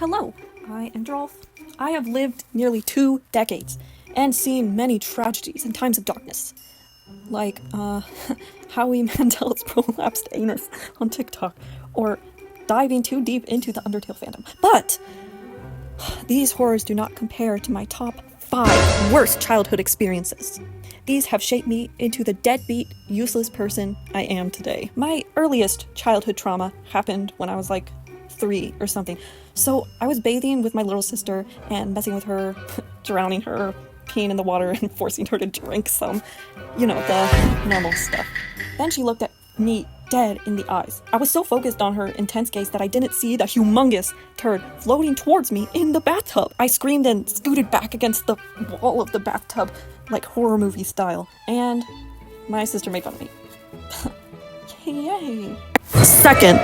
Hello, I am Drolf. I have lived nearly 2 decades and seen many tragedies and times of darkness. Like, Howie Mandel's prolapsed anus on TikTok, or diving too deep into the Undertale fandom. But these horrors do not compare to my top 5 worst childhood experiences. These have shaped me into the deadbeat, useless person I am today. My earliest childhood trauma happened when I was like 3 or something. So I was bathing with my little sister and messing with her, drowning her, peeing in the water and forcing her to drink some, the normal stuff. Then she looked at me dead in the eyes. I was so focused on her intense gaze that I didn't see the humongous turd floating towards me in the bathtub. I screamed and scooted back against the wall of the bathtub, like horror movie style. And my sister made fun of me. Yay! Second,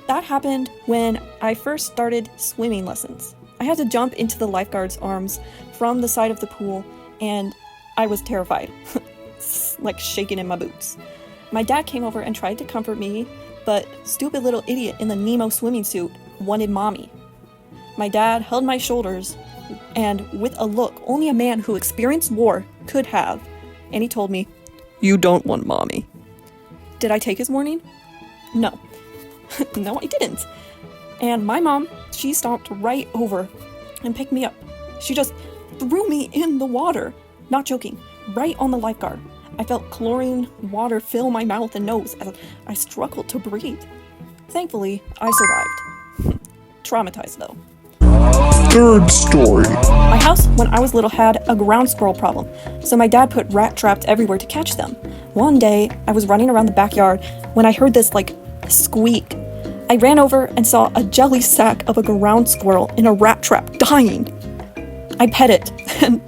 that happened when I first started swimming lessons. I had to jump into the lifeguard's arms from the side of the pool, and I was terrified, like shaking in my boots. My dad came over and tried to comfort me, but stupid little idiot in the Nemo swimming suit wanted mommy. My dad held my shoulders, and with a look only a man who experienced war could have, and he told me, "You don't want mommy." Did I take his warning? No. No, I didn't. And my mom, she stomped right over and picked me up. She just threw me in the water, not joking, right on the lifeguard. I felt chlorine water fill my mouth and nose as I struggled to breathe. Thankfully, I survived. Traumatized though. Third story. My house when I was little had a ground squirrel problem, so my dad put rat traps everywhere to catch them. One day, I was running around the backyard when I heard this squeak. I ran over and saw a jelly sack of a ground squirrel in a rat trap dying. I pet it and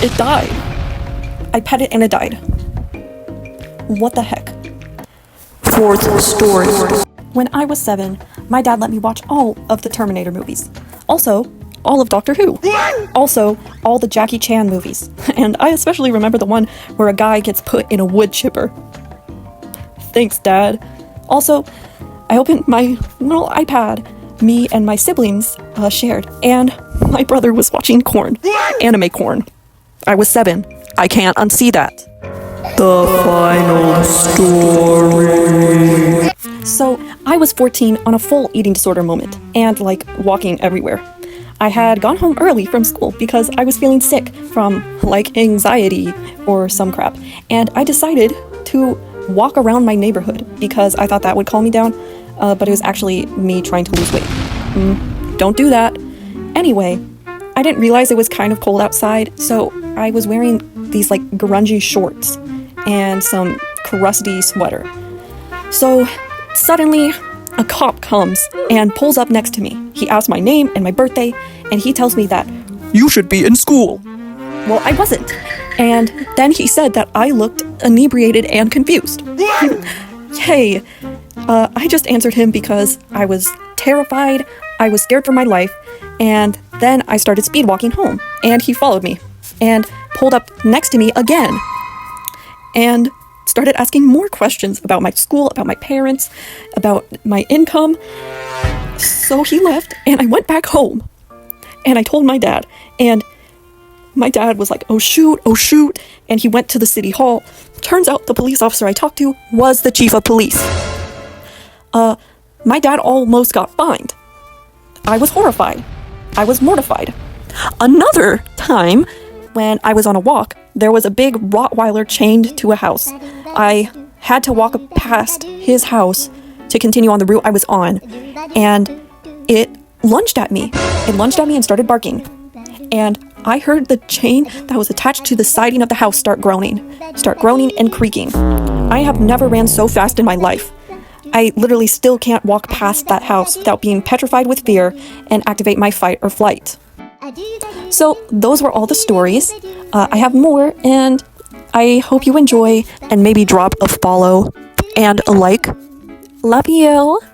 it died. I pet it and it died. What the heck? Fourth story. When I was 7, my dad let me watch all of the Terminator movies. Also, all of Doctor Who. Also, all the Jackie Chan movies. And I especially remember the one where a guy gets put in a wood chipper. Thanks, Dad. Also, I opened my little iPad me and my siblings shared, and my brother was watching corn. Anime corn. I was 7. I can't unsee that. The final story. So, I was 14 on a full eating disorder moment, and walking everywhere. I had gone home early from school because I was feeling sick from anxiety or some crap, and I decided to walk around my neighborhood because I thought that would calm me down, but it was actually me trying to lose weight. Don't do that. Anyway, I didn't realize it was kind of cold outside, so I was wearing these grungy shorts and some crusty sweater. So suddenly a cop comes and pulls up next to me. He asks my name and my birthday, and he tells me that You should be in school. well, I wasn't. And then he said that I looked inebriated and confused. Yay! I just answered him because I was terrified, I was scared for my life, and then I started speed walking home, and he followed me, and pulled up next to me again, and started asking more questions about my school, about my parents, about my income. So he left, and I went back home, and I told my dad, and my dad was like, oh shoot, and he went to the city hall. Turns out the police officer I talked to was the chief of police. My dad almost got fined. I was horrified. I was mortified. Another time, when I was on a walk, there was a big Rottweiler chained to a house. I had to walk past his house to continue on the route I was on, and it lunged at me. It lunged at me and started barking. And I heard the chain that was attached to the siding of the house start groaning and creaking. I have never ran so fast in my life. I literally still can't walk past that house without being petrified with fear and activate my fight or flight. So those were all the stories. I have more, and I hope you enjoy, and maybe drop a follow and a like. Love you!